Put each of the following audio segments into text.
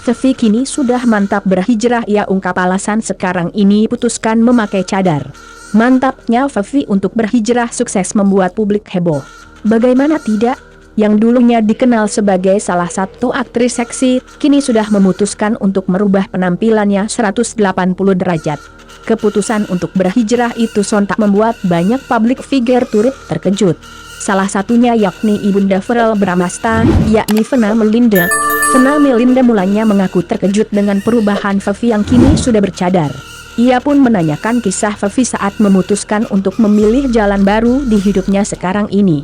Tevi kini sudah mantap berhijrah, ia ungkap alasan sekarang ini putuskan memakai cadar. Mantapnya Fevi untuk berhijrah sukses membuat publik heboh. Bagaimana tidak? Yang dulunya dikenal sebagai salah satu aktris seksi, kini sudah memutuskan untuk merubah penampilannya 180 derajat. Keputusan untuk berhijrah itu sontak membuat banyak public figure turut terkejut. Salah satunya yakni Ibunda Verrell Bramasta, yakni Vena Melinda. Vena Melinda mulanya mengaku terkejut dengan perubahan Fevi yang kini sudah bercadar. Ia pun menanyakan kisah Fevi saat memutuskan untuk memilih jalan baru di hidupnya sekarang ini.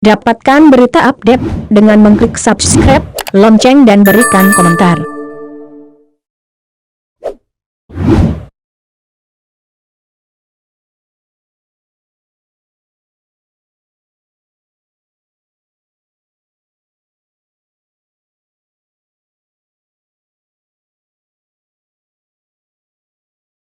Dapatkan berita update dengan mengklik subscribe, lonceng dan berikan komentar.